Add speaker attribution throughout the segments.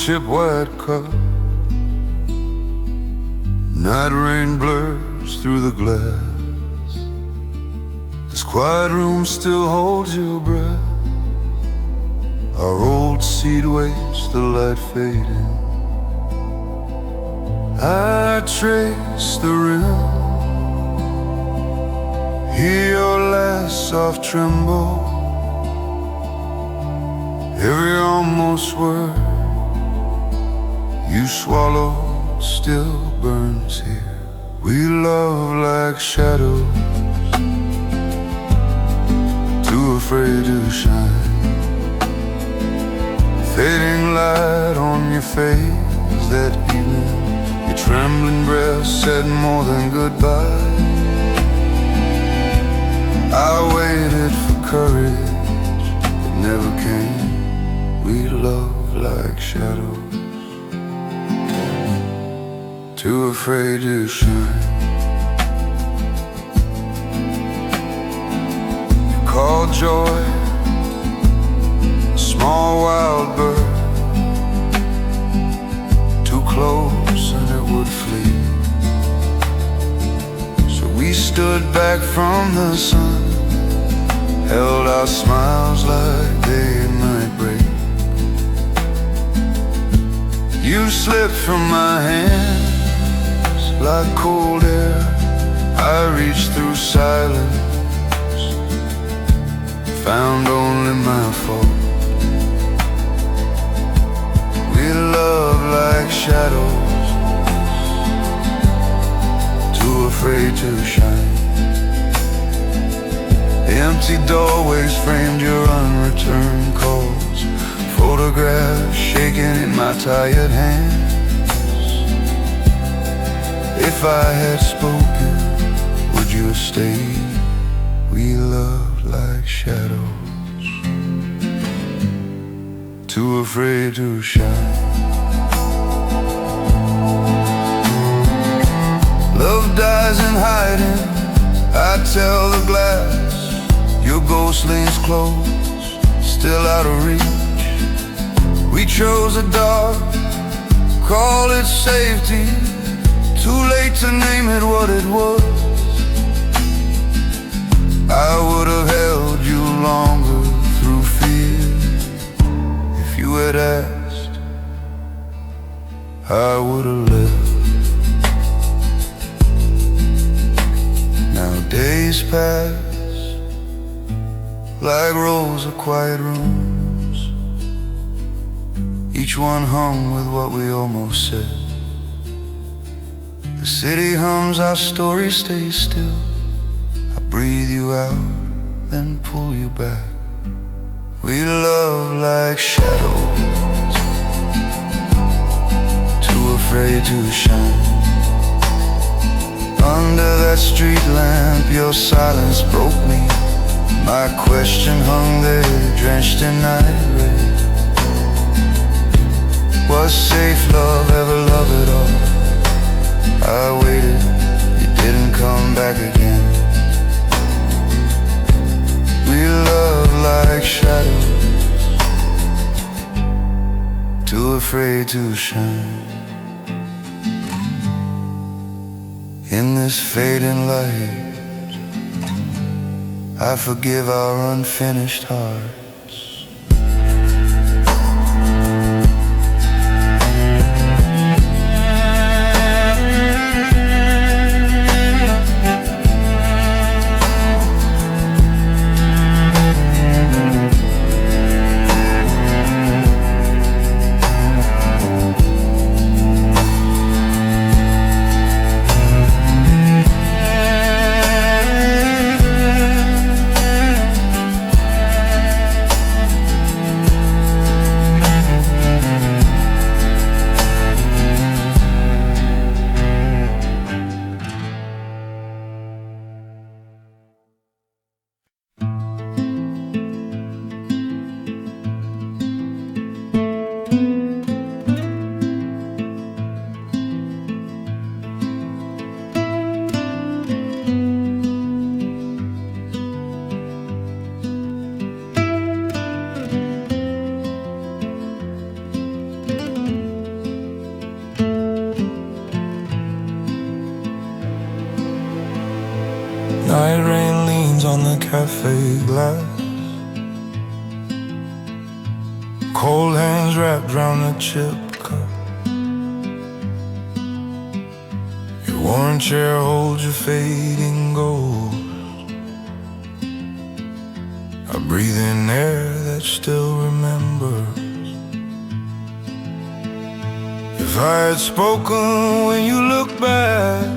Speaker 1: chip-white cup. Night rain blurs through the glass. This quiet room still holds your breath. Our old seat waits the light fading. I trace the rim, hear your last soft tremble. Every almost word you swallowed still burns here. We love like shadows, too afraid to shine. Fading light on your face that evening. Your trembling breath said more than goodbye. I waited for courage, it never came. We love like shadows, too afraid to shine. You called joy a small wild bird, too close and it would flee. So we stood back from the sun, held our smiles like day and night break. You slipped from my hands like cold air. I reached through silence, found only my fault. We love like shadows, too afraid to shine. Empty doorways framed your unreturned calls, photographs shaking in my tired hands. If I had spoken, would you have stayed? We loved like shadows, too afraid to shine. Love dies in hiding, I tell the glass. Your ghost leans close, still out of reach. We chose the dark, call it safety. Too late to name it what it was. I would have held you longer through fear. If you had asked, I would have left. Now days pass like rows of quiet rooms, each one hung with what we almost said. The city hums, our story stays still. I breathe you out, then pull you back. We love like shadows, too afraid to shine. Under that street lamp, your silence broke me. My question hung there, drenched in night rain. Was safe love ever love at all? I waited, you didn't come back again. We love like shadows, too afraid to shine. In this fading light, I forgive our unfinished heart. Night rain leans on the cafe glass. Cold hands wrapped round the chip cup. Your worn chair holds your fading gold. I breathe in air that still remembers. If I had spoken when you look back,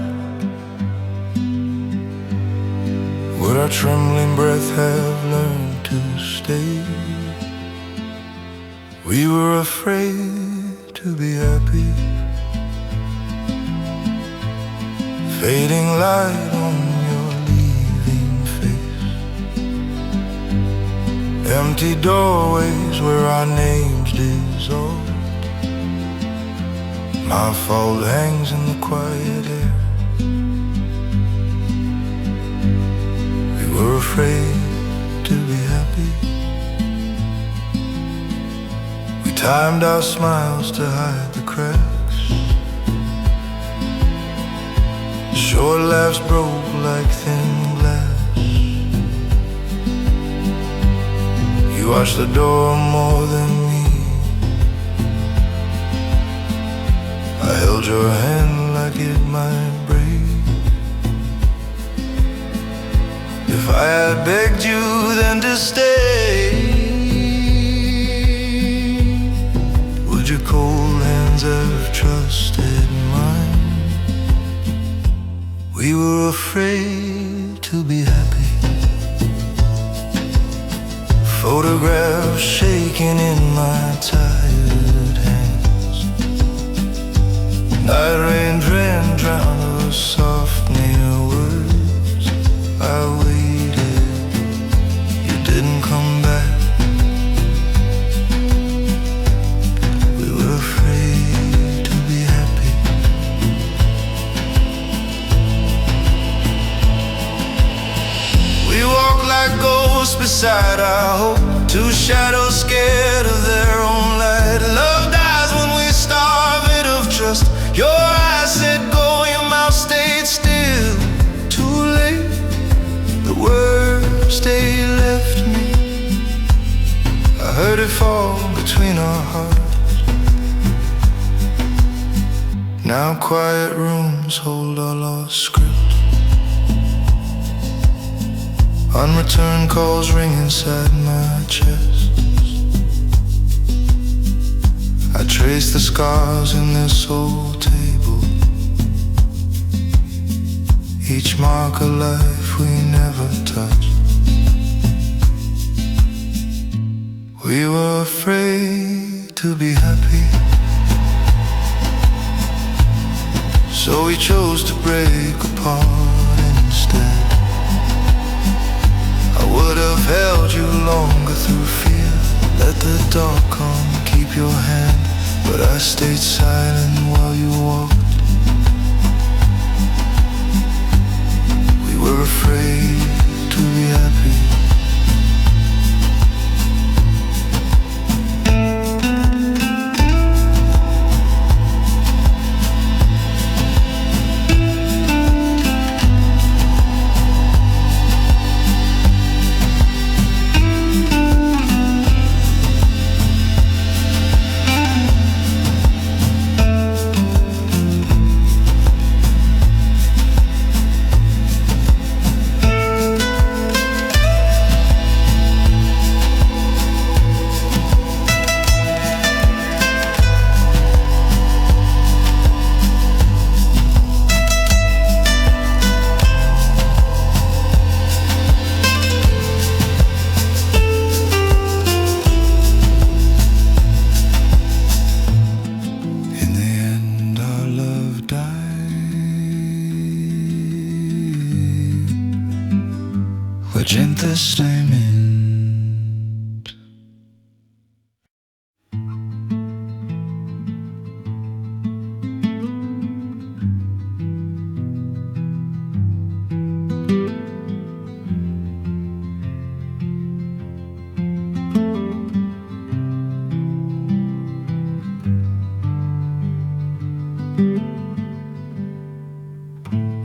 Speaker 1: would our trembling breath have learned to stay? We were afraid to be happy. Fading light on your leaving face. Empty doorways where our names dissolved. My fault hangs in the quiet air. We were afraid to be happy. We timed our smiles to hide the cracks. Short laughs broke like thin glass. You watched the door more than me. I held your hand like it might break. If I had begged you then to stay, would your cold hands have trusted mine? We were afraid to be happy. Photographs shaking in my tired hands. Night rain drowned those soft near words. I waited, you didn't come back. We were afraid to be happy. We walk like ghosts beside our hope. Two shadows scared of their own light. Love dies when we starve it of trust. Your eyes said go, your mouth stayed still. Too late, the words they left me. I heard it fall between our hearts. Now quiet rooms hold our lost script. Unreturned calls ring inside my chest. I trace the scars in this old table. Each mark of life we never touched. We were afraid to be happy, so we chose to break apart instead. I would have held you longer through fear. Let the dark come, keep your hand. But I stayed silent while you walked. We were afraid to be happy. Gentlest diamond.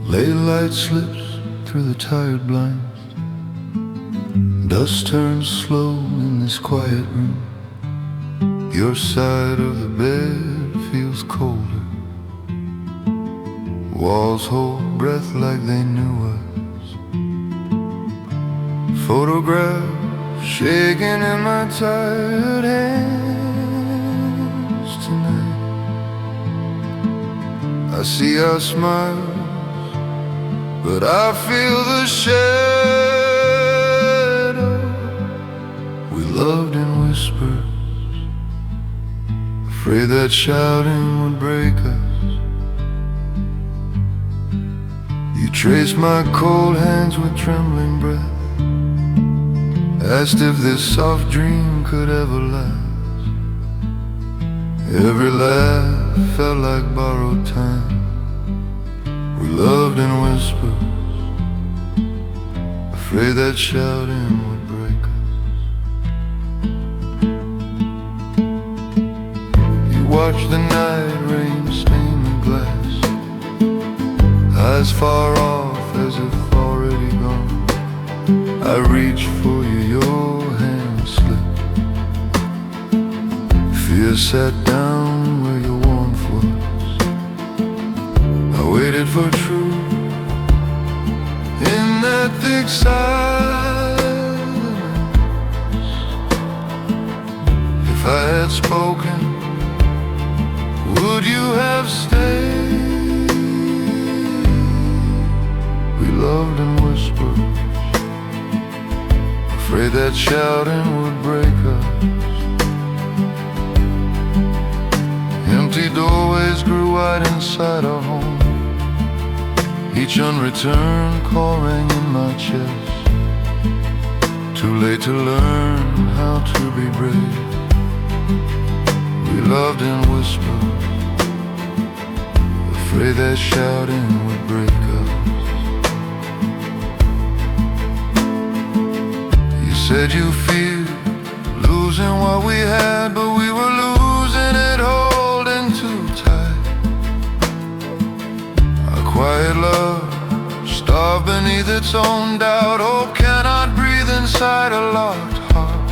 Speaker 1: Late light slips through the tired blinds. Dust turns slow in this quiet room. Your side of the bed feels colder. Walls hold breath like they knew us. Photographs shaking in my tired hands tonight. I see our smiles, but I feel the shadow. We loved in whispers, afraid that shouting would break us. You traced my cold hands with trembling breath, asked if this soft dream could ever last. Every laugh felt like borrowed time. We loved in whispers, afraid that shouting would break us. You watched the night rain stain the glass, eyes far off as if already gone. I reached for you, your hand slipped. Fear sat down where your warmth was. I waited for truth in that thick silence. If I had spoken, would you have stayed? We loved in whispers, afraid that shouting would break us. Empty doorways grew wide inside our home. Each unreturned call rang in my chest. Too late to learn how to be brave. We loved in whispers, afraid that shouting would break us. You said you feared losing what we had, but we were losing it holding too tight. Our quiet love starved beneath its own doubt. Hope cannot breathe inside a locked heart.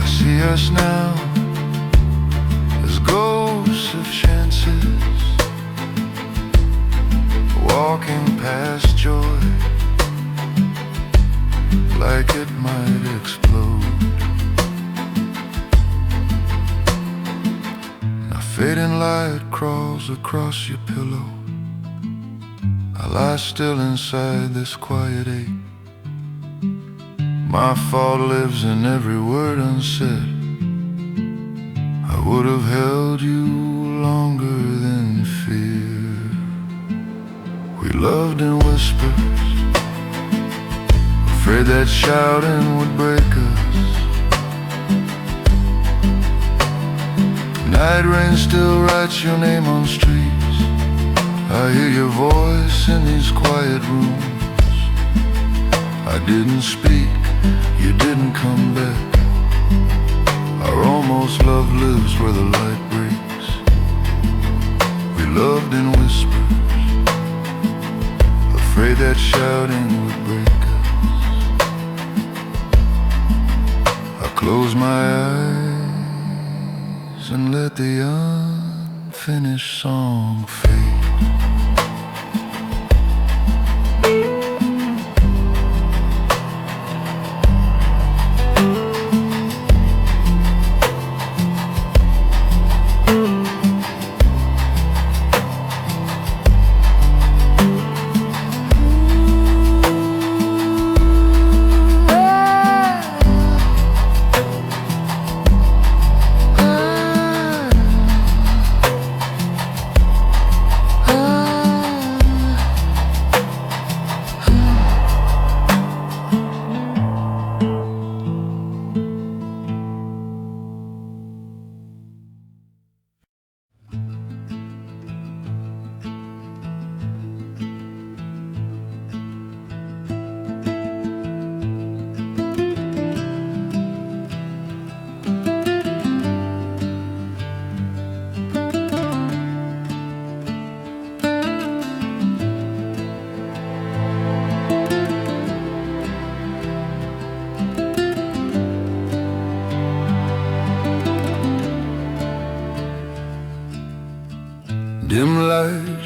Speaker 1: I see us now as ghosts of chances, walking past joy like it might explode. Now fading light crawls across your pillow. I lie still inside this quiet ache. My fault lives in every word unsaid. I would have held you longer than fear. We loved in whispers, afraid that shouting would break us. Night rain still writes your name on streets. I hear your voice in these quiet rooms. I didn't speak, you didn't come back. Our almost love lives where the light breaks. We loved in whispers, afraid that shouting would break us. I close my eyes and let the unfinished song fade.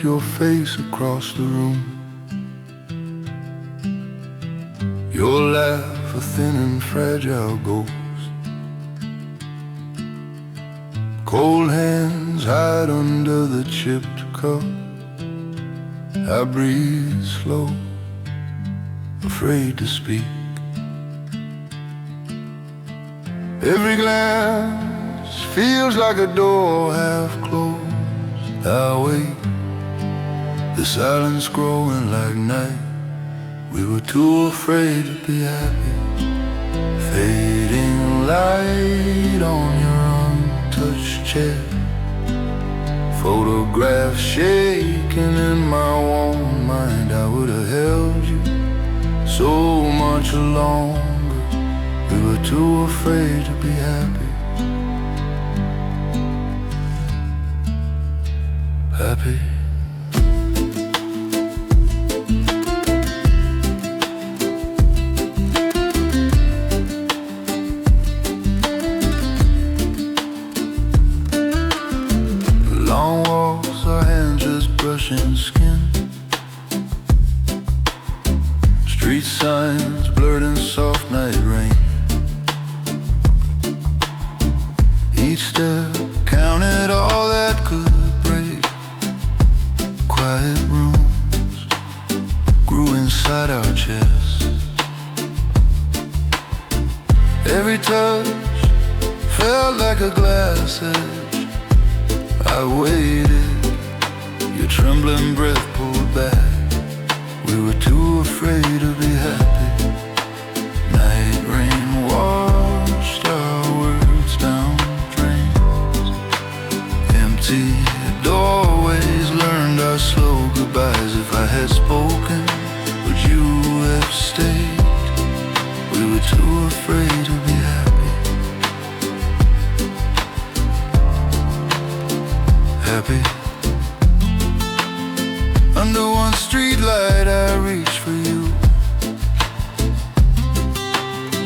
Speaker 1: your face across the room. Your laugh, a thin and fragile ghost. Cold hands hide under the chipped cup. I breathe slow, afraid to speak. Every glance feels like a door half closed. I wait, the silence growing like night. We were too afraid to be happy. Fading light on your untouched chair. Photographs shaking in my warm mind. I would have held you so much longer. We were too afraid to be happy. Happy. Long walks, our hands just brushing skin. Street signs blurred in soft night rain. Each step counted all that could break. Quiet rooms grew inside our chests. Every touch felt like a glass edge. I waited, your trembling breath pulled back. We were too afraid to be happy. Night rain washed our words down drains. Empty doorways learned our slow goodbyes. If I had spoken, would you have stayed? We were too afraid to be happy. Happy. Under one streetlight I reached for you.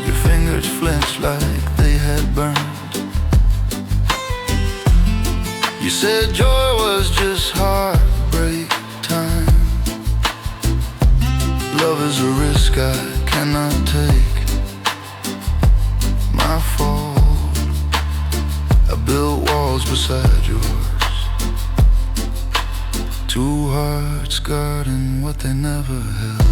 Speaker 1: Your fingers flinched like they had burned. You said joy was just heartbreak time. Love is a risk I cannot take. My fault, I built walls beside yours. Two hearts guarding what they never held.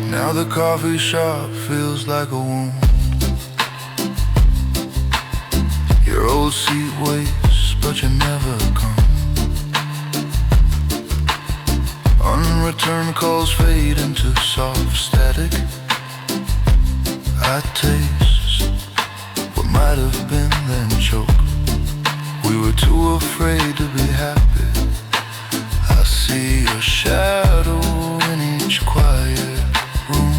Speaker 1: Now the coffee shop feels like a wound. Your old seat waits, but you never come. Unreturned calls fade into soft static. I taste what might have been, then choke. We were too afraid to be happy. I see your shadow in each quiet room.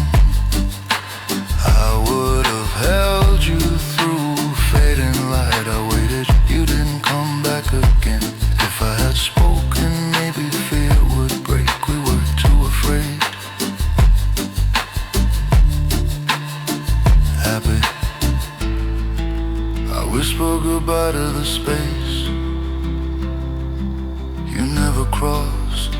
Speaker 1: I would have held you through fading light. I waited, you didn't come back again. If I had spoken, maybe fear would break. We were too afraid. Happy. I whisper goodbye to the space you never crossed.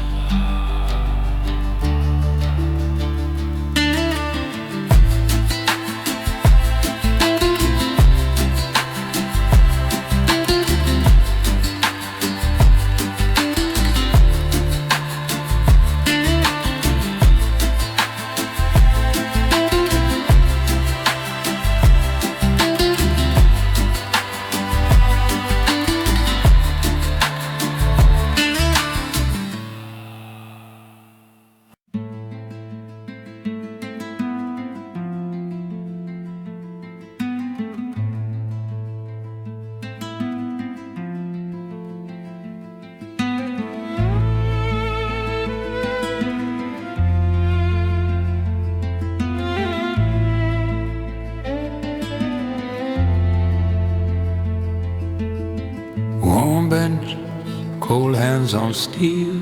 Speaker 2: bench, cold hands on steel,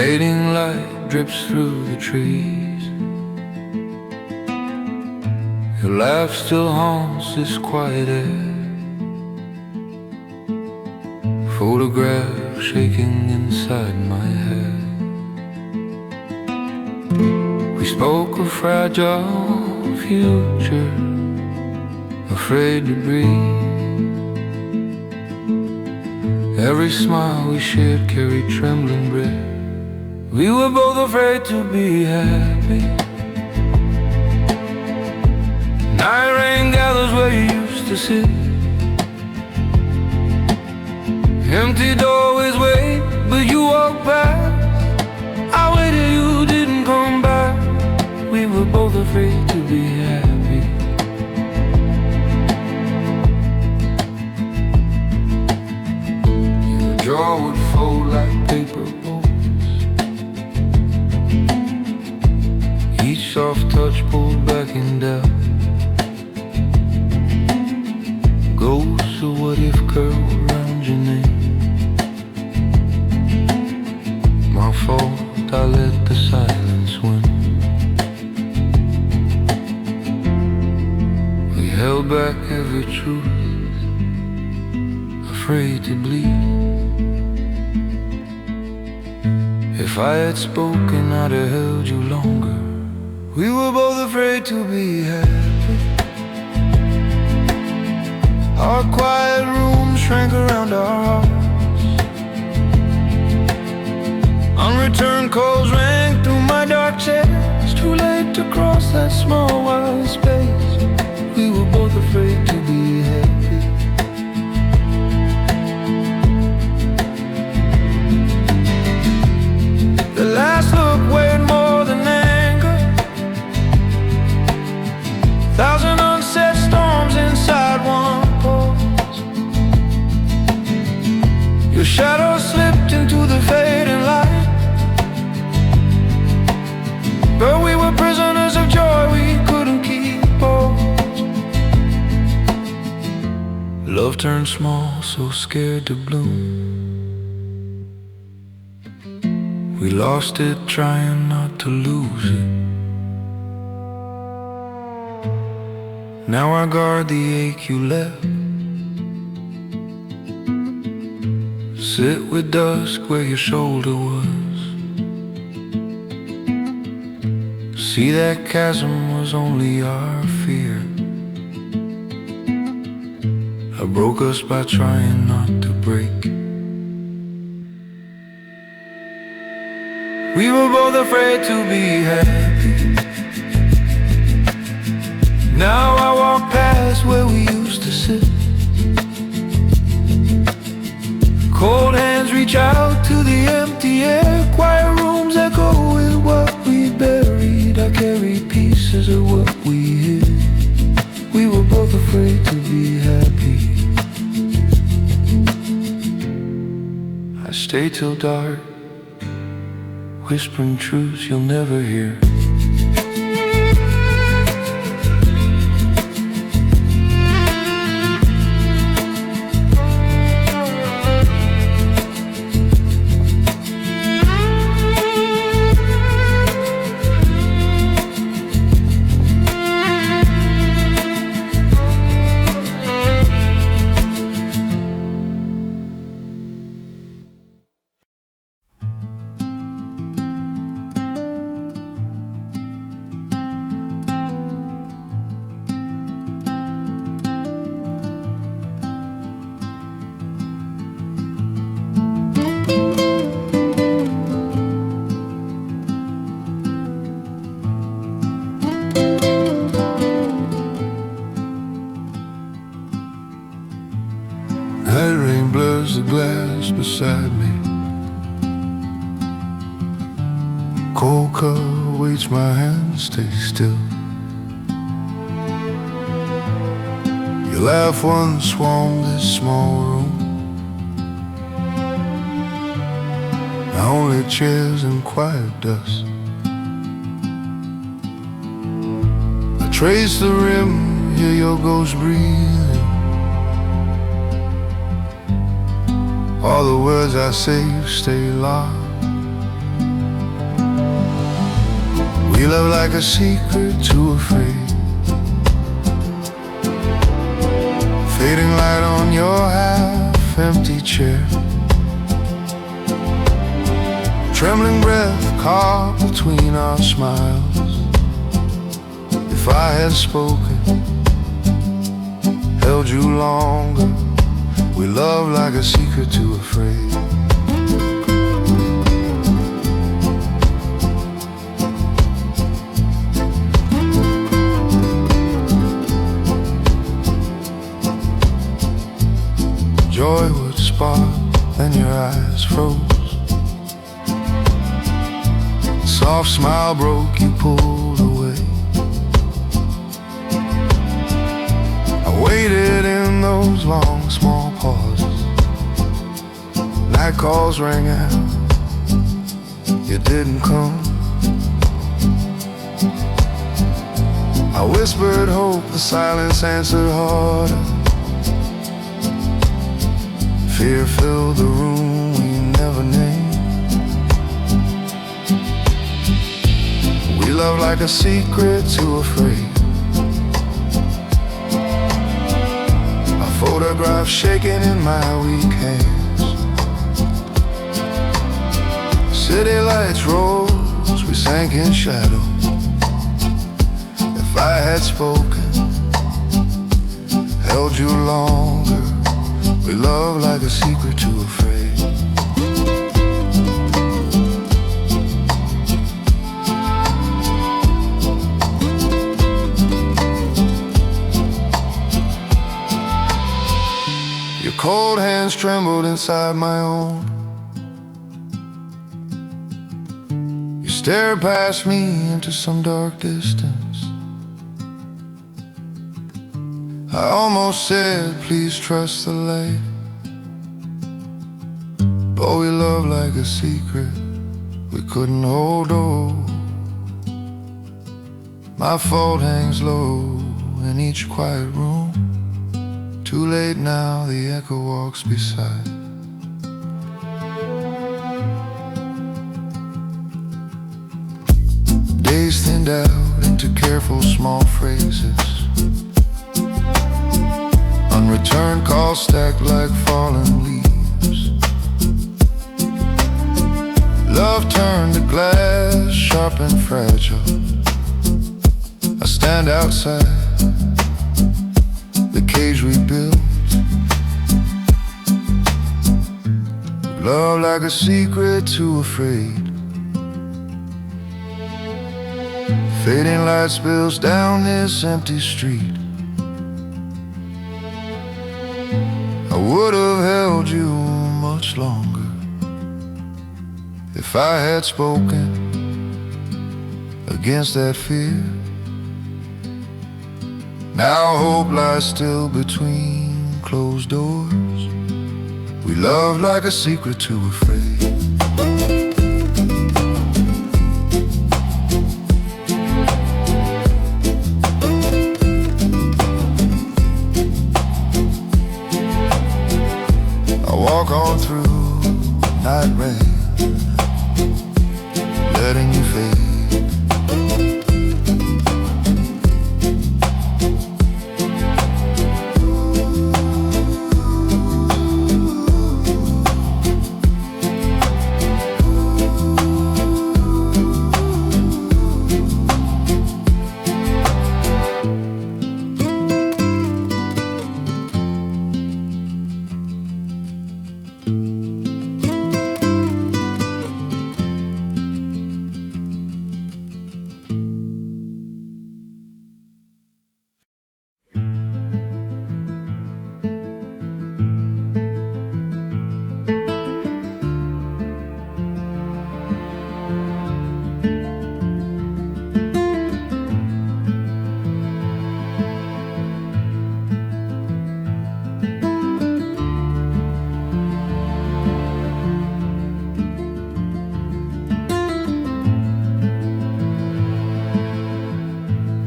Speaker 1: fading light drips through the trees. Your laugh still haunts this quiet air. Photograph shaking inside my head. We spoke of fragile future, afraid to breathe. Every smile we shared carried trembling breath. We were both afraid to be happy. Night rain gathers where you used to sit. Empty doorways wait, but you walked past. I waited, you didn't come back. We were both afraid to be happy. Your jaw would fold like paper bolts. Each soft touch pulled back in doubt. Ghosts of what if curled around your name. My fault, I let the silence win. We held back every truth, afraid to bleed. If I had spoken, I'd have held you longer. We were both afraid to be happy. Our quiet room shrank around our hearts. Unreturned calls rang through my dark chest. Too late to cross that small wild space. We were both afraid to be happy. The last look weighed more than anger. Thousand unset storms inside one pause. Your shadow slipped into the fading light. But we were prisoners of joy we couldn't keep hold. Love turned small, so scared to bloom. We lost it trying not to lose it. Now I guard the ache you left. Sit with dusk where your shoulder was. See, that chasm was only our fear. I broke us by trying not to break. We were both afraid to be happy. Now I walk past where we used to sit. Cold hands reach out to the empty air. Quiet rooms echo with what we buried. I carry pieces of what we hid. We were both afraid to be happy. I stay till dark, whispering truths you'll never hear. Night rain blurs the glass beside me. Cold cup waits my hand, stay still. Your laugh once swarmed this small room. Now only chairs and quiet dust. I trace the rim, hear your ghost breathing. All the words I say stay locked We love like a secret, too afraid. Fading light on your half-empty chair. Trembling breath caught between our smiles. If I had spoken, held you longer, we love like a secret, too afraid. Joy would spark, then your eyes froze. Soft smile broke, you pulled away. I waited in those long, small pauses. Night calls rang out, you didn't come. I whispered hope, the silence answered harder. Fear filled the room we never named. We love like a secret, too afraid. A photograph shaking in my weak hands. City lights rose, we sank in shadow. If I had spoken, held you longer, we love like a secret, too afraid. Your cold hands trembled inside my own. You stared past me into some dark distance. I almost said, please trust the light. But we love like a secret we couldn't hold on. My fault hangs low in each quiet room. Too late now, the echo walks beside. Days thinned out into careful small phrases. Unreturned calls stacked like fallen leaves. Love turned to glass, sharp and fragile. I stand outside the cage we built. Love like a secret, too afraid. Fading light spills down this empty street. I would have held you much longer if I had spoken against that fear. Now hope lies still between closed doors. We love like a secret, too afraid. Walk on through night rain, letting you fade.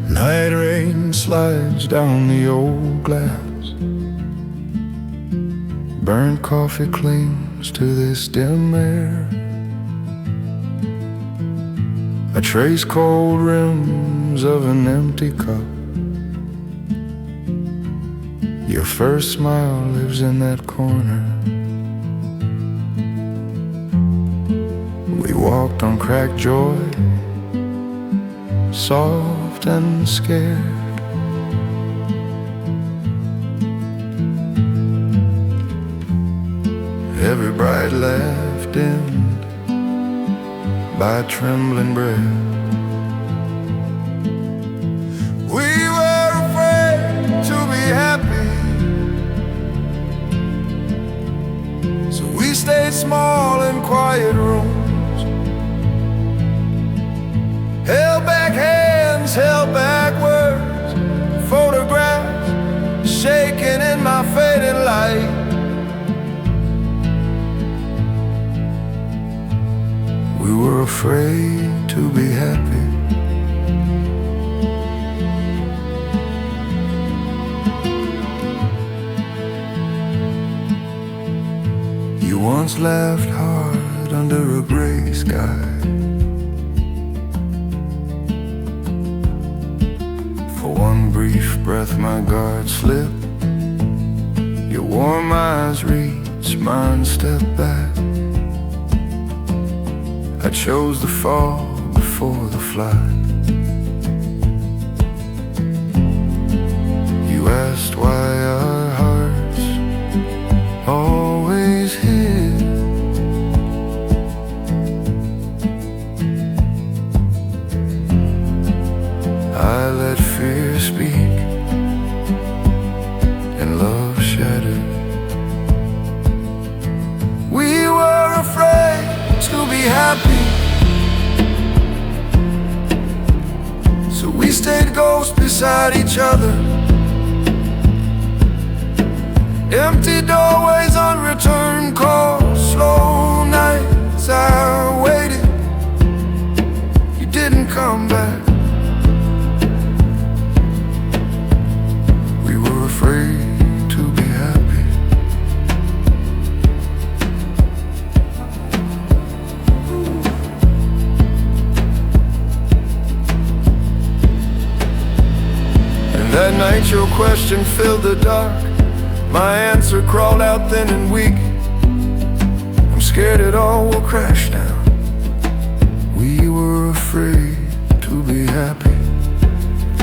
Speaker 1: Night rain slides down the old glass. Burnt coffee clings to this dim air. I trace cold rims of an empty cup. Your first smile lives in that corner. We walked on cracked joy, soft and scared. Every bright laugh dimmed by trembling breath. We were afraid to be happy, so we stayed small in quiet rooms. Held back hands, held back words, photographs shaking in my fading light. We were afraid to be happy. You once laughed hard under a gray sky. For one brief breath my guard slipped. Your warm eyes reached mine, stepped back. I chose the fall before the flight. You asked why our hearts always hid. I let fear speak and love shattered. We were afraid to be happy, so we stayed ghosts beside each other. Empty doorways, unreturned calls, slow nights I waited. You didn't come back. We were afraid to be happy. That night your question filled the dark. My answer crawled out thin and weak. I'm scared it all will crash down. We were afraid to be happy,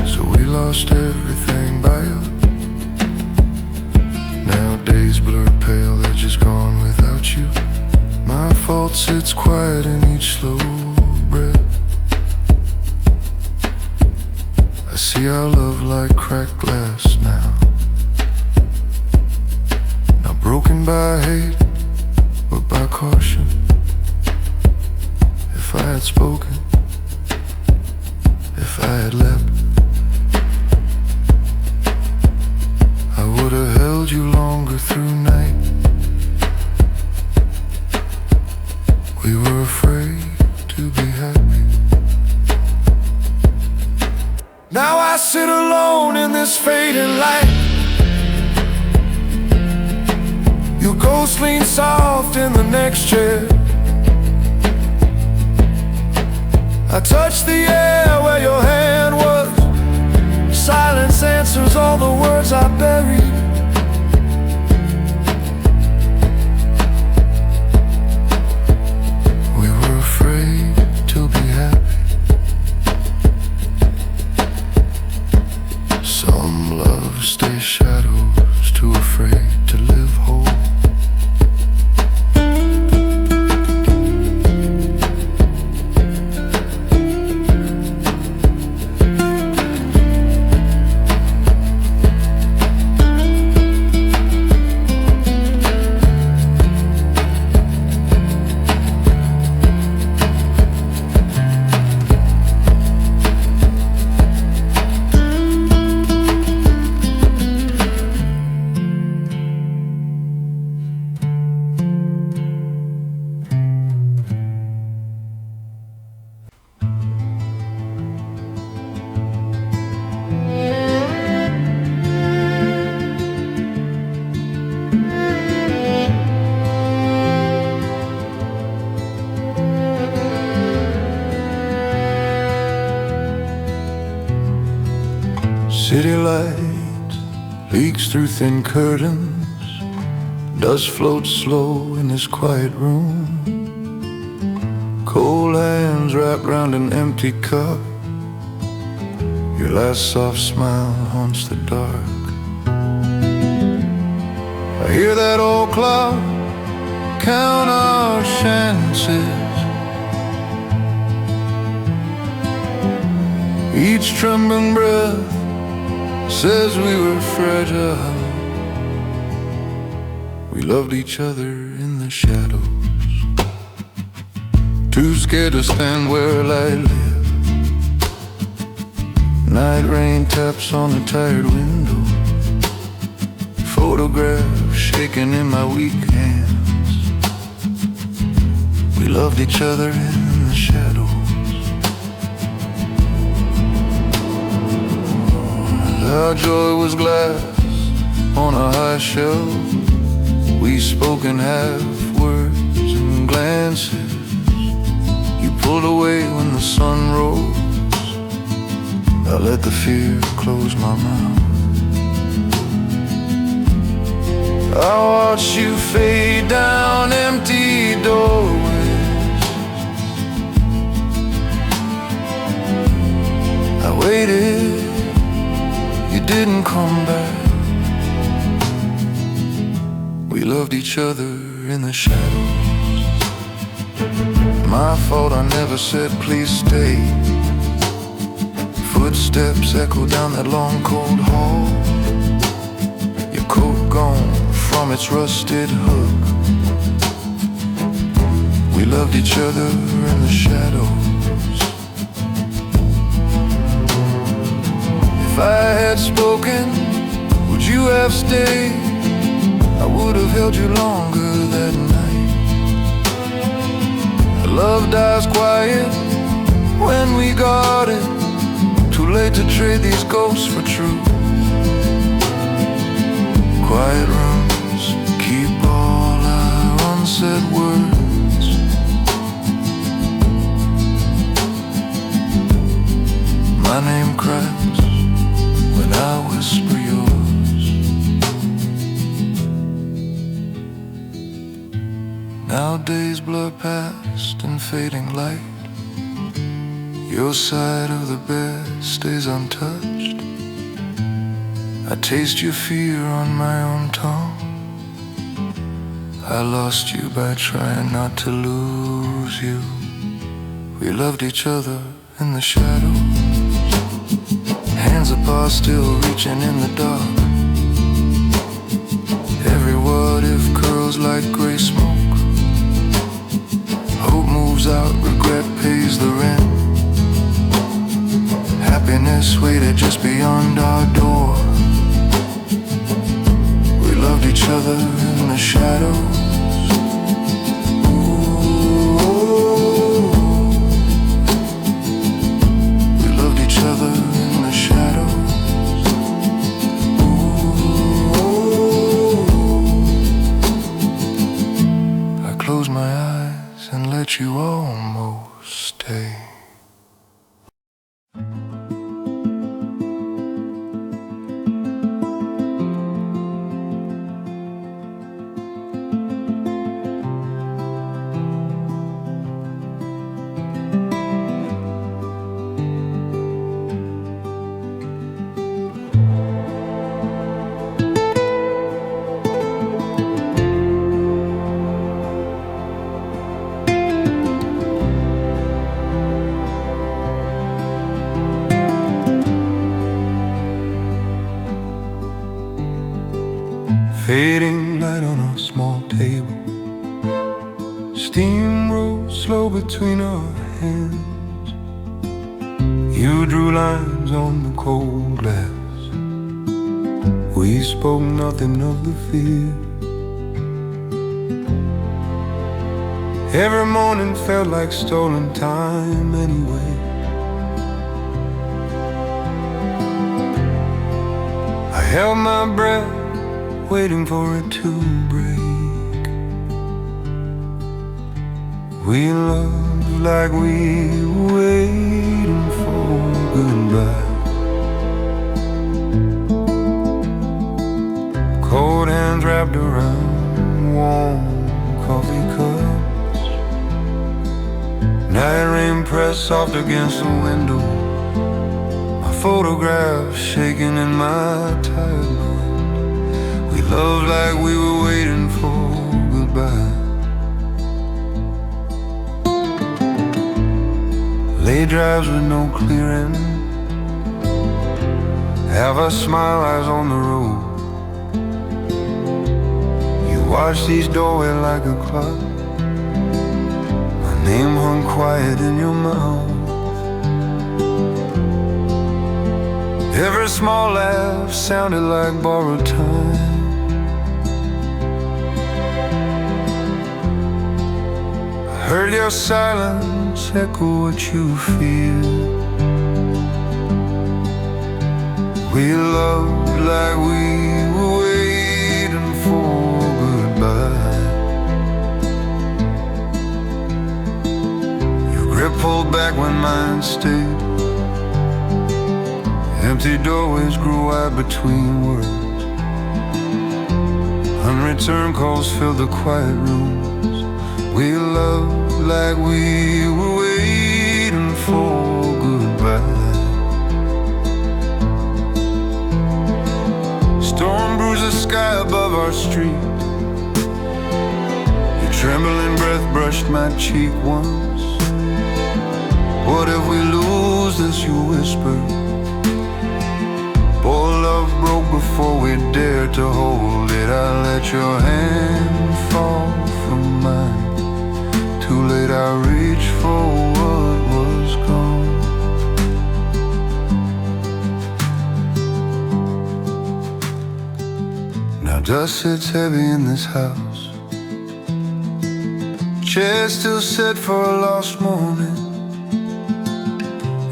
Speaker 1: so we lost everything by you. Now days blur pale, they're just gone without you. My fault sits quiet in each slow breath. I see our love like cracked glass now, not broken by hate, but by caution. If I had spoken, if I had leapt, I would have held you longer through night. We were afraid to be happy. Now I sit alone in this fading light. Your ghost leans soft in the next chair. I touch the air where your hand was. Silence answers all the words I buried. We were afraid to be happy. Some love stay shadows, too afraid to live whole. City light leaks through thin curtains. Dust floats slow in this quiet room. Cold hands wrapped round an empty cup. Your last soft smile haunts the dark. I hear that old clock count our chances. Each trembling breath says we were fragile. We loved each other in the shadows. Too scared to stand where light live. Night rain taps on the tired window. Photograph shaking in my weak hands. We loved each other in the shadows. Our joy was glass on a high shelf. We spoke in half words and glances. You pulled away when the sun rose. I let the fear close my mouth. I watched you fade down empty doorways. I waited, you didn't come back. We loved each other in the shadows. My fault I never said please stay. Footsteps echo down that long cold hall. Your coat gone from its rusted hook. We loved each other in the shadows. If I had spoken, would you have stayed? I would have held you longer that night. Love dies quiet when we got it. Too late to trade these ghosts for truth. Quiet rooms keep all our unsaid words. My name cracks when I whisper yours. Now days blur past in fading light. Your side of the bed stays untouched. I taste your fear on my own tongue. I lost you by trying not to lose you. We loved each other in the shadows. Hands apart, still reaching in the dark. Every what if curls like gray smoke. Hope moves out, regret pays the rent. Happiness waited just beyond our door. We loved each other in the shadows. We loved each other in the shadows. I close my eyes and let you almost stay. Fading light on a small table. Steam rose slow between our hands. You drew lines on the cold glass. We spoke nothing of the fear. Every morning felt like stolen time anyway. I held my breath, waiting for it to break. We loved like we were waiting for goodbye. press soft against the window, my photograph shaking in my tired mind. We loved like we were waiting for goodbye. Late drives with no clearing, have our smile eyes on the road. You watch these doorways like a clock, my name hung quiet in your mouth. Every small laugh sounded like borrowed time. I heard your silence echo what you feel. We loved like we were waiting for goodbye. Your grip pulled back when mine stayed. Empty doorways grew wide between words. Unreturned calls filled the quiet rooms. We loved like we were waiting for goodbye. Storm bruised the sky above our street. Your trembling breath brushed my cheek once. What if we lose this, you whispered. Boy, love broke before we dared to hold it. I let your hand fall from mine. Too late, I reached for what was gone. Now dust sits heavy in this house. Chair still set for a lost moment.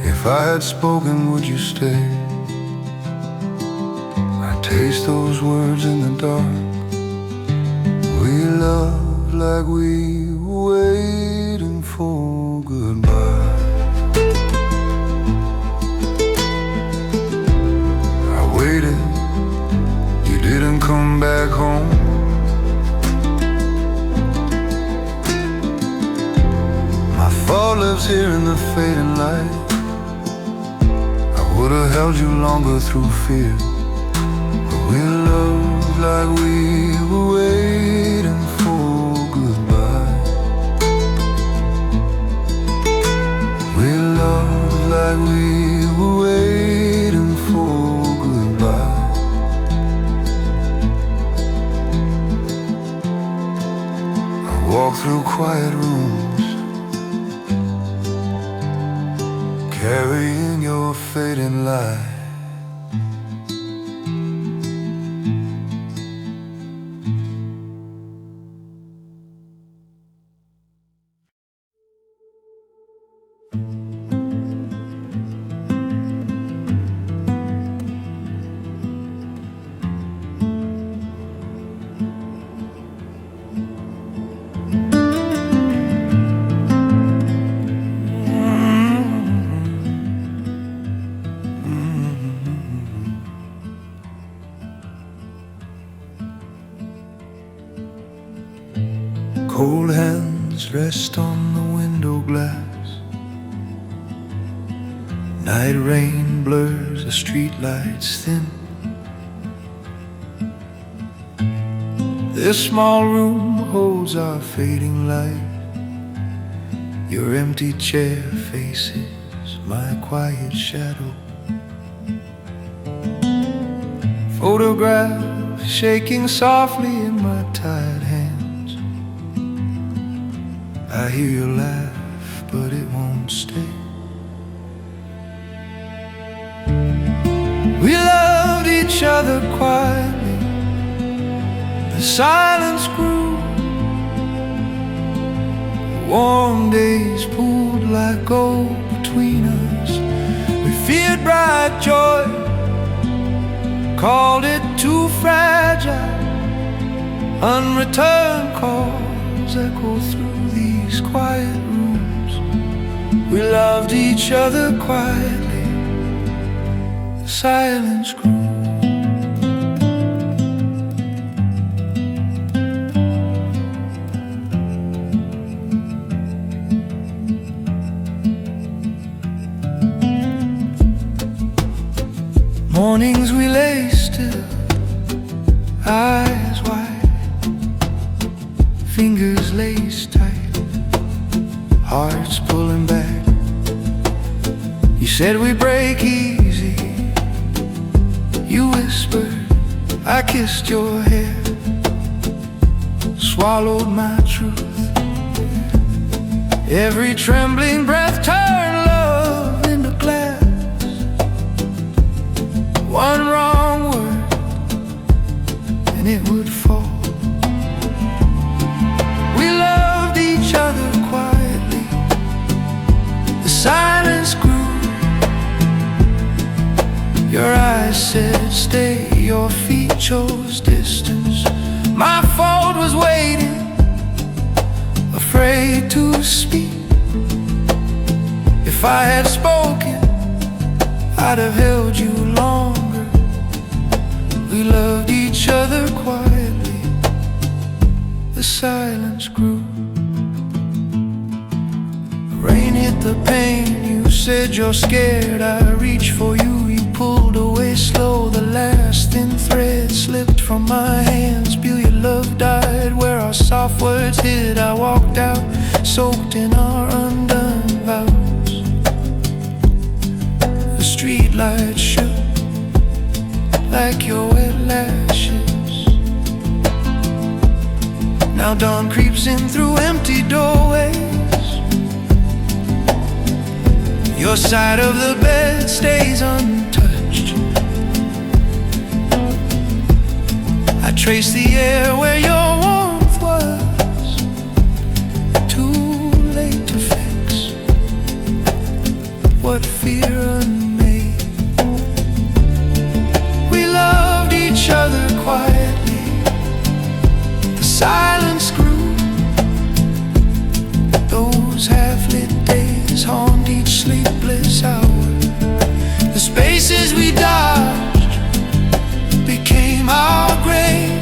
Speaker 1: If I had spoken, would you stay? Taste those words in the dark. We loved like we were waiting for goodbye. I waited, you didn't come back home. My thought lives here in the fading light. I would have held you longer through fear. We loved like we were waiting for goodbye. We loved like we were waiting for goodbye. I walk through quiet rooms, carrying your fading light. Cold hands rest on the window glass. Night rain blurs the streetlights thin. This small room holds our fading light. Your empty chair faces my quiet shadow. Photograph shaking softly in my tired hands. I hear you laugh, but it won't stay. We loved each other quietly. The silence grew. The warm days pooled like gold between us. We feared bright joy, called it too fragile. Unreturned calls echo through these quiet rooms. We loved each other quietly. The silence grew. Mornings we lay still, eyes wide, fingers laced tight, hearts pulling back. You said we break easy, you whispered, I kissed your hair, swallowed my truth. Every trembling breath turned love into glass. One wrong word and it would fall. We loved each other quietly. The silence grew. Your eyes said stay, your feet chose distance. My fault was waiting, afraid to speak. If I had spoken, I'd have held you longer. We loved each other quietly. The silence grew. Rain hit the pane. You said you're scared. I reached for you. You pulled away slow. The last thin thread slipped from my hands. Feel your love died where our soft words hid. I walked out, soaked in our undone vows. The streetlight shook like your wet lashes. Now dawn creeps in through empty doorways. Your side of the bed stays untouched. I trace the air where your warmth was. Too late to fix what fear unmade. We loved each other quietly. The silence grew. Those half-lit days haunt each sleepless hour. The spaces we dodged became our grave.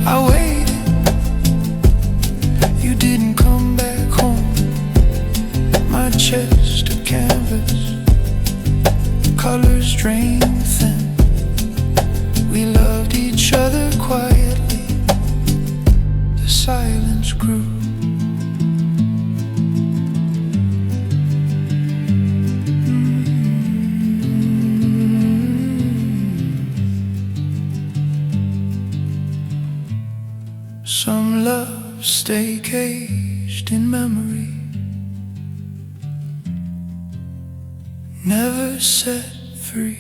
Speaker 1: I waited. You didn't come back home. My chest a canvas, colors drained thin. We loved each other quietly. The silence grew. Some loves stay caged in memory, never set free.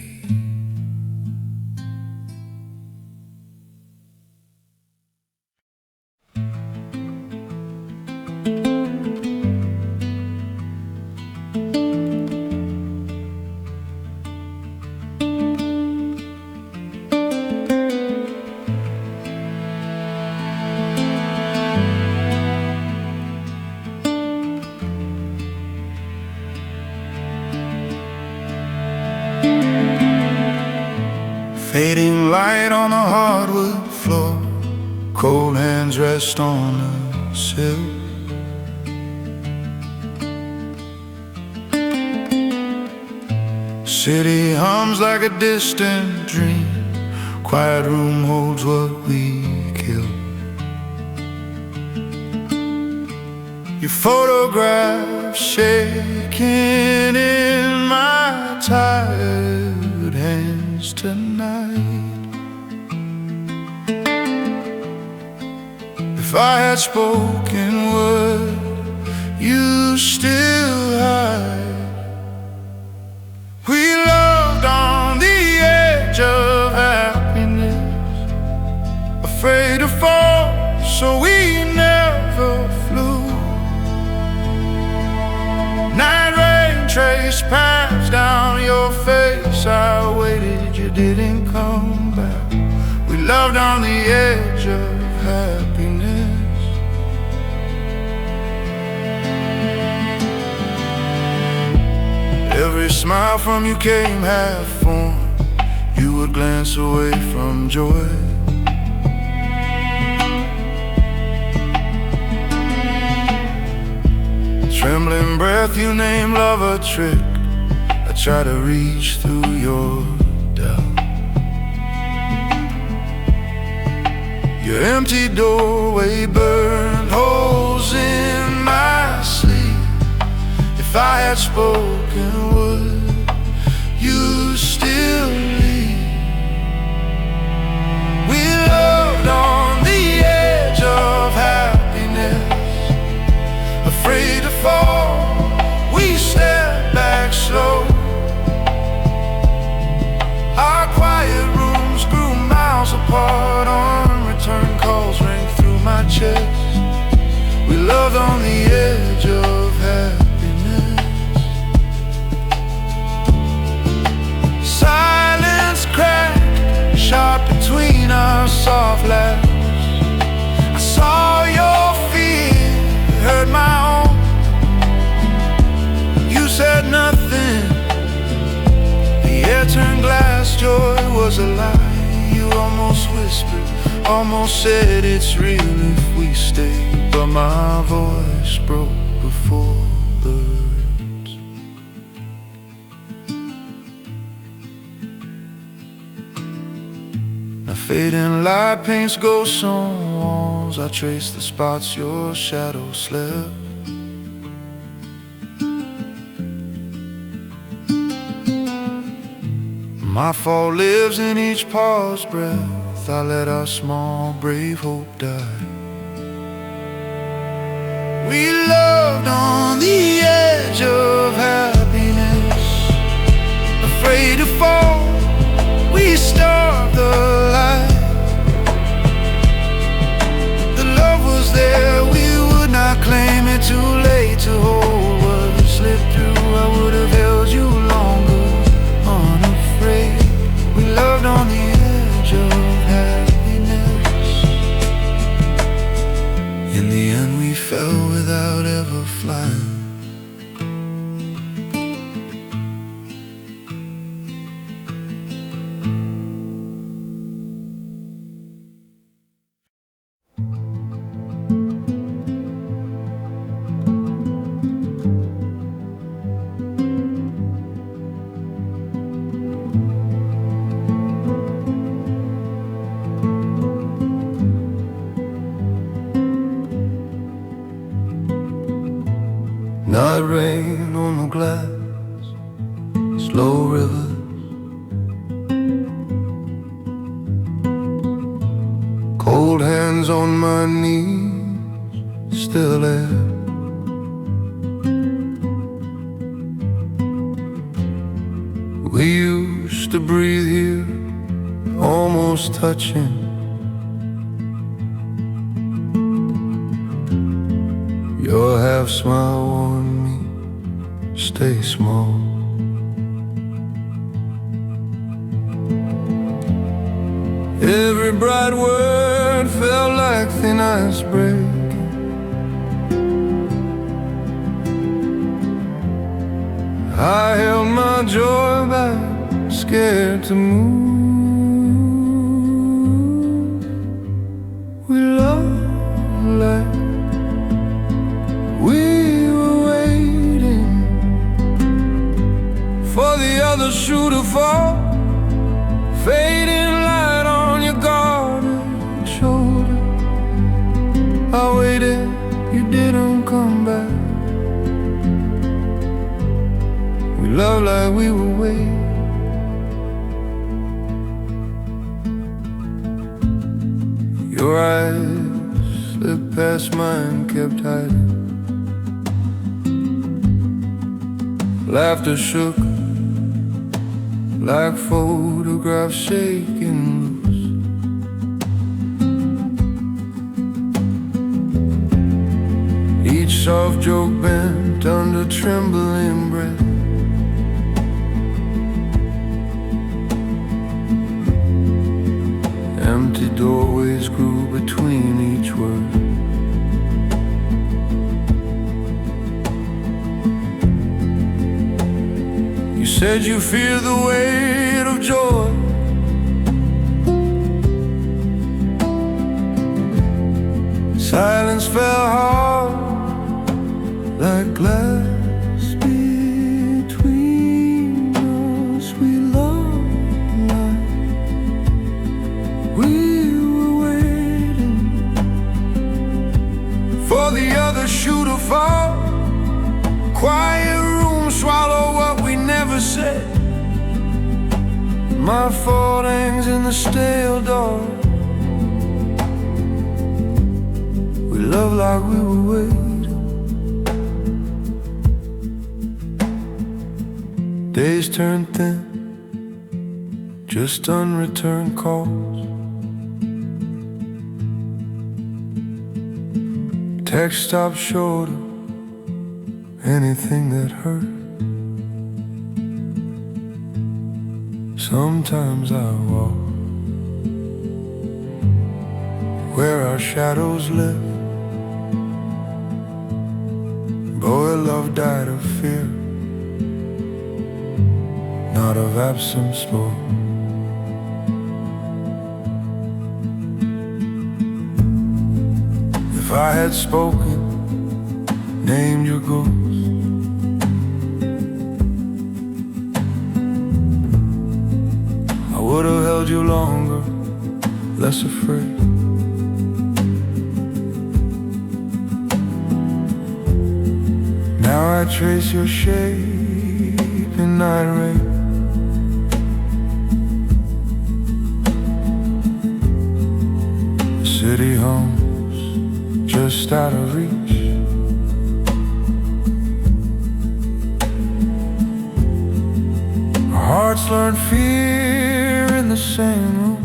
Speaker 1: Fading light on the hardwood floor, cold hands rest on the sill. City hums like a distant dream, quiet room holds what we kill. Your photograph shaking in my tired hands tonight. If I had spoken word, you still hide. We loved on the edge of happiness, afraid to fall, so we never flew. Night rain traced paths down your face. I waited, you didn't come back. We loved on the edge of happiness. Every smile from you came half-formed. You would glance away from joy. Trembling breath, you name love a trick. I try to reach through your doubt. Your empty doorway burned holes in my sleep. If I had spoken, would you still leave? We loved on the edge of happiness, afraid to fall, we stepped back slow. Our quiet rooms grew miles apart. Unreturned calls rang through my chest. We loved on the edge of happiness. Silence cracked sharp between our soft laughs. I saw your fear, heard my own. You said nothing. The air turned glass, joy was a lie. You almost whispered, almost said it's real if we stay. But my voice broke before the words. Now fading light paints ghosts on walls. I trace the spots your shadow slept. My fall lives in each paused breath. I let our small brave hope die. We loved on the edge of happiness, afraid to fall, we starved the light. The love was there, we would not claim it. Too late to hold what slipped through. I would have held you longer, unafraid. We loved on the edge of happiness. In the end we fell without ever flying. Night rain on the glass, slow rivers, cold hands on my knees, still air. We used to breathe here, almost touching. Your half smile warned me, stay small. Every bright word felt like thin ice breaking. I held my joy back, scared to move. We loved like we were waiting for the other shoe to fall. Fading light on your garden shoulder. I waited, you didn't come back. We loved like we were waiting. Your eyes slipped past mine, kept hiding. Laughter shook like photographs shaking loose. Each soft joke bent under trembling breath. Empty doorways grew between each word. You said you fear the weight of joy. Silence fell hard like glass between us. We loved set. My fault hangs in the stale door. We love like we were waiting. Days turn thin, just unreturned calls. Text stops short of anything that hurt. Sometimes I walk where our shadows live. Boy, love died of fear, not of absence more. If I had spoken, named your ghost, I would have held you longer, less afraid. Now I trace your shape in night rain. The city homes just out of reach. Our hearts learn fear in the same room.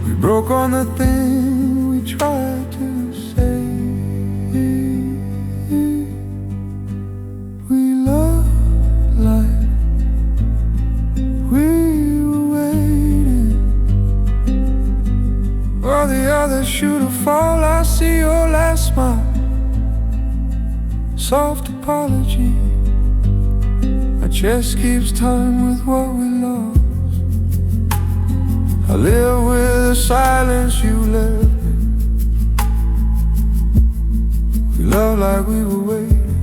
Speaker 1: We broke on the thing we tried to say. We loved like we were waiting. While the others shoot a fall, I see your last smile. Soft apology. Our chest keeps time with what we lost. I live with the silence you left me. We love like we were waiting.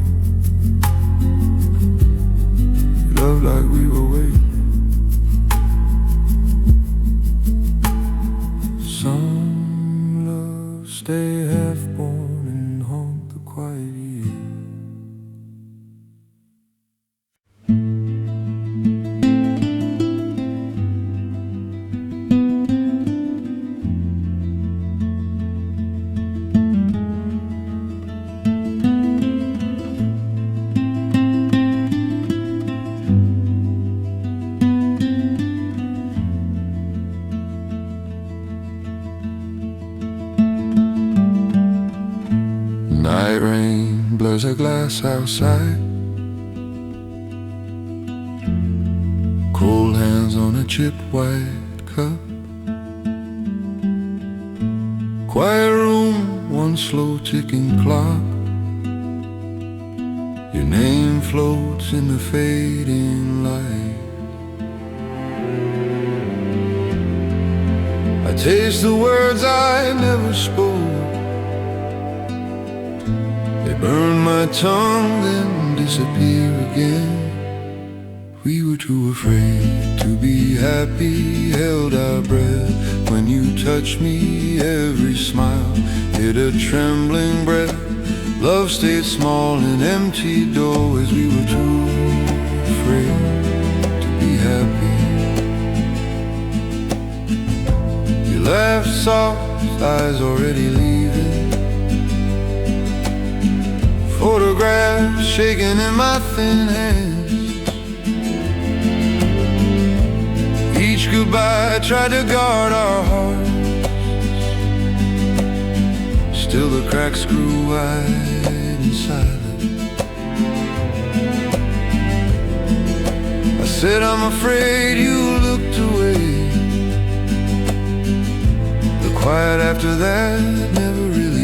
Speaker 1: We love like we were waiting. Some love stay half-born and haunt the quiet year. Night rain blurs a glass outside. Cold hands on a chipped white cup. Quiet room, one slow ticking clock. Your name floats in the fading light. I taste the words I never spoke. Burn my tongue, then disappear again. We were too afraid to be happy, held our breath. When you touched me, every smile hit a trembling breath. Love stayed small in empty doorways. We were too afraid to be happy. You laughed soft, eyes already leaving. Photographs shaking in my thin hands. Each goodbye tried to guard our hearts. Still the cracks grew wide in silence. I said I'm afraid you looked away. The quiet after that never really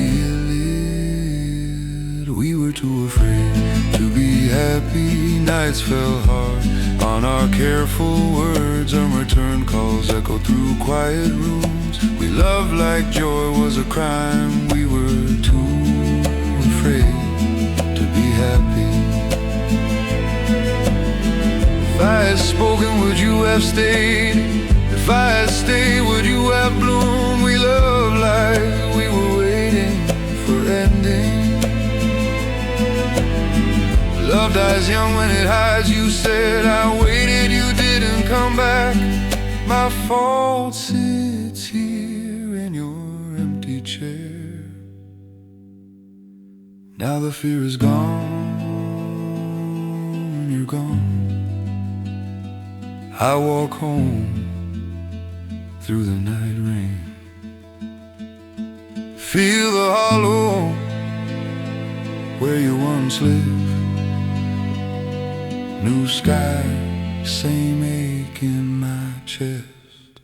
Speaker 1: too afraid to be happy. Nights fell hard on our careful words. Unreturned calls echo through quiet rooms. We loved like joy was a crime. We were too afraid to be happy. If I had spoken, would you have stayed? If I had stayed, would you have bloomed? We loved like we were waiting for ending. love dies young when it hides. You said I waited, you didn't come back. My fault sits here in your empty chair. Now the fear is gone, you're gone. I walk home through the night rain. Feel the hollow where you once lived. New sky, same ache in my chest.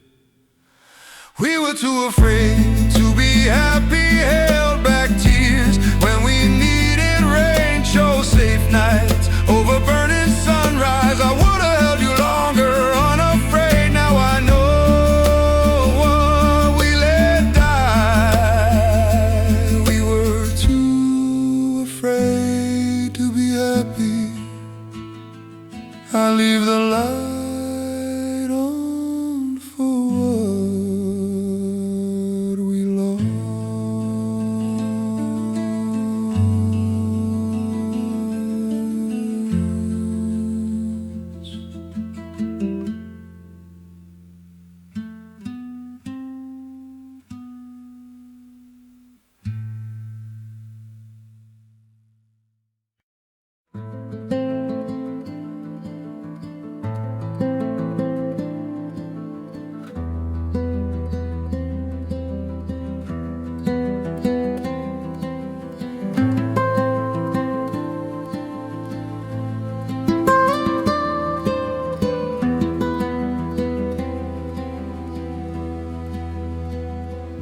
Speaker 1: We were too afraid to be happy, held back tears when we needed rain. Chose safe nights over burning sunrise. I would have held you longer, unafraid. Now I know what we let die. We were too afraid to be happy. I leave the light on for what we lost.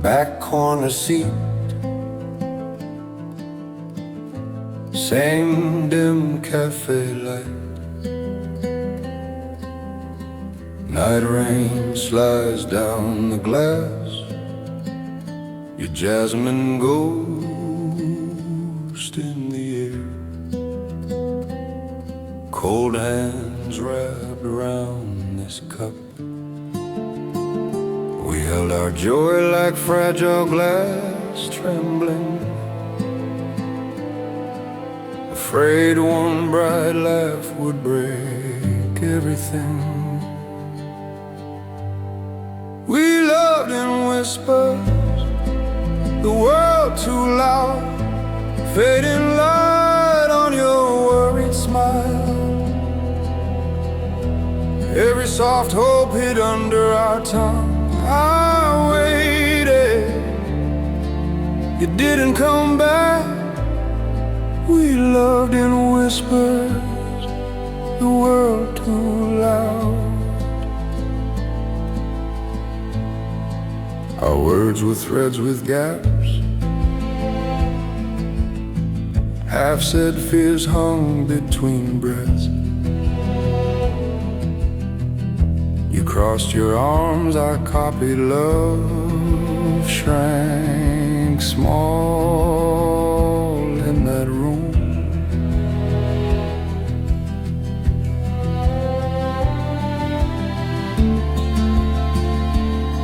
Speaker 1: Back corner seat, same dim cafe light. Night rain slides down the glass. Your jasmine ghost in the air. Cold hands wrapped around this cup. We held our joy like fragile glass, trembling, afraid one bright laugh would break everything. We loved in whispers, the world too loud, fading light on your worried smile. Every soft hope hid under our tongue. I waited, you didn't come back. We loved in whispers, the world too loud. Our words were threads with gaps. Half-said fears hung between breaths. You crossed your arms, I copied love, shrank small in that room.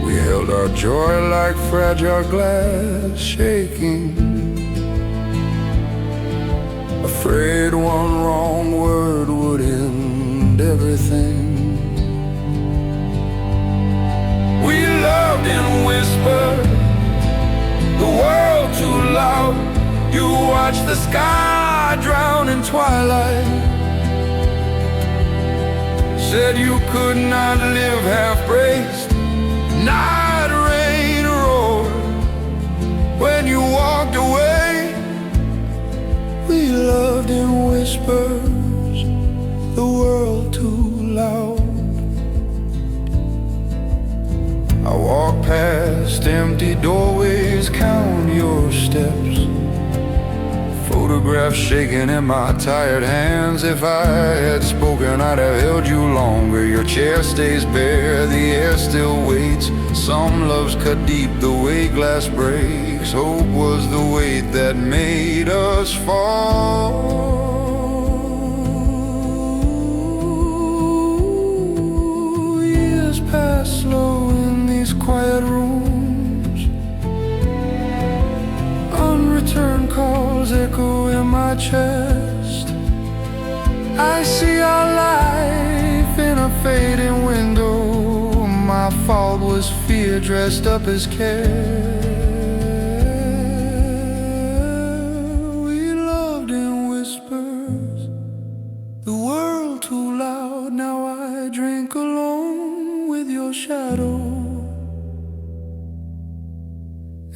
Speaker 1: We held our joy like fragile glass, shaking, afraid one wrong word would end everything. We loved in whispers, the world too loud. You watched the sky drown in twilight. Said you could not live half-braced. Night rain roared when you walked away. We loved in whispers, the world too loud. I walk past empty doorways, count your steps. Photographs shaking in my tired hands. If I had spoken, I'd have held you longer. Your chair stays bare, the air still waits. Some loves cut deep the way glass breaks. Hope was the weight that made us fall. Years pass slow in these quiet rooms. Unreturned calls echo in my chest. I see our life in a fading window. My fault was fear dressed up as care. We loved in whispers, the world too loud. Now I drink alone with your shadow.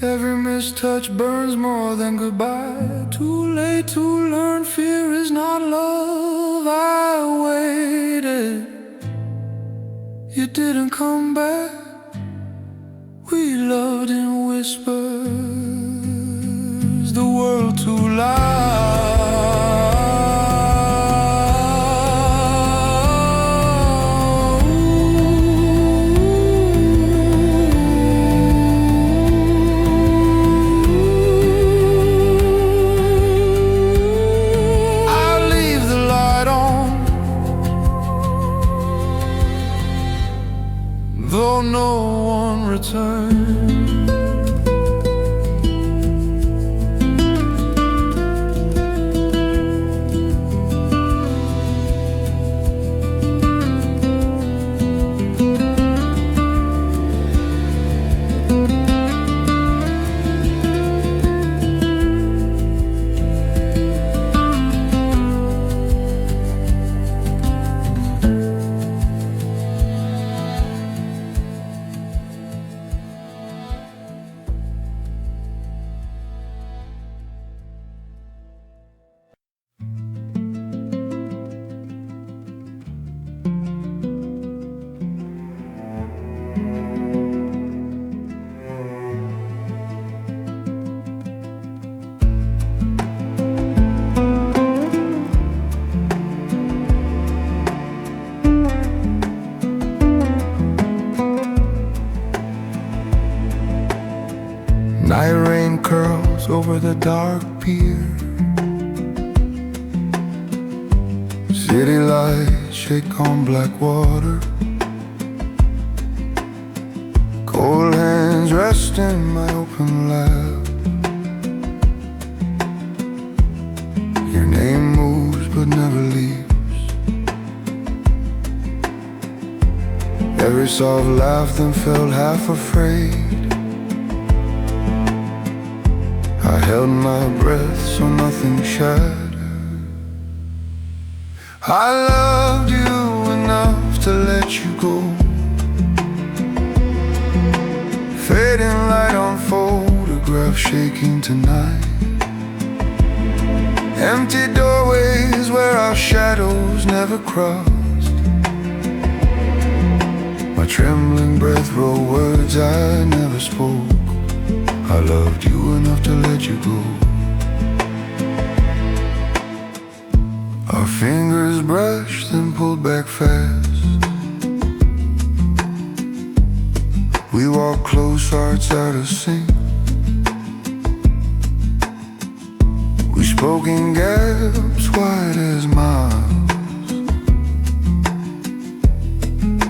Speaker 1: Every missed touch burns more than goodbye. Too late to learn fear is not love. I waited, you didn't come back. We loved in whispers, the world too loud. Though no one returned. Night rain curls over the dark pier. City lights shake on black water. Cold hands rest in my open lap. Your name moves but never leaves. Every soft laugh then felt half afraid. I held my breath so nothing shattered. I loved you enough to let you go. Fading light on photograph shaking tonight. Empty doorways where our shadows never crossed. My trembling breath wrote words I never spoke. I loved you enough to let you go. Our fingers brushed then pulled back fast. We walked close, hearts out of sync. We spoke in gaps wide as miles.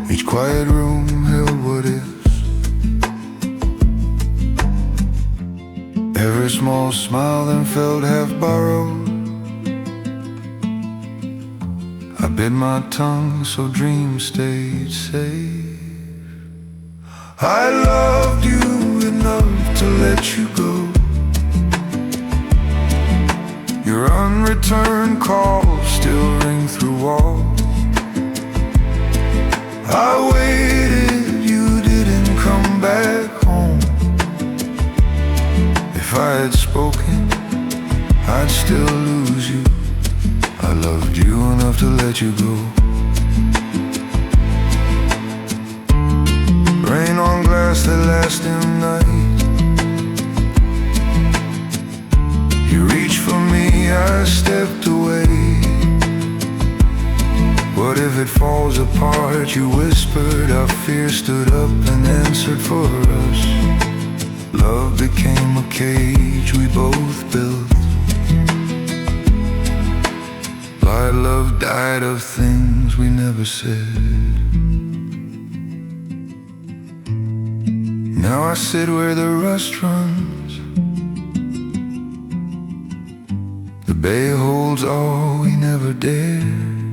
Speaker 1: Each quiet room held what is. Every small smile then felt half borrowed. I bit my tongue so dreams stayed safe. I loved you enough to let you go. Your unreturned calls still ring through walls. I waited, you didn't come back home. If I had spoken, I'd still lose you. I loved you enough to let you go. Rain on glass that lasting night. You reached for me, I stepped away. What if it falls apart? You whispered, our fear stood up and answered for us. Love became a cage we both built. Our love died of things we never said. Now I sit where the rust runs. The bay holds all we never dared.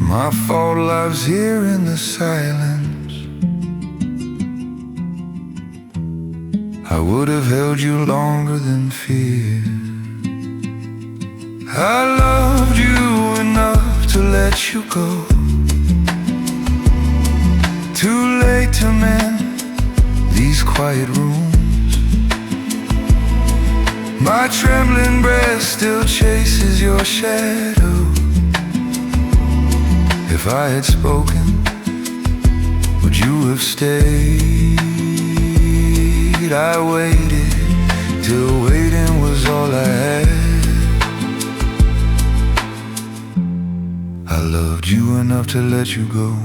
Speaker 1: My fault lies here in the silence. I would have held you longer than fear. I loved you enough to let you go. Too late to mend these quiet rooms. My trembling breath still chases your shadow. If I had spoken, would you have stayed? I waited till waiting was all I had. I loved you enough to let you go.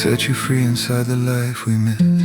Speaker 1: Set you free inside the life we missed.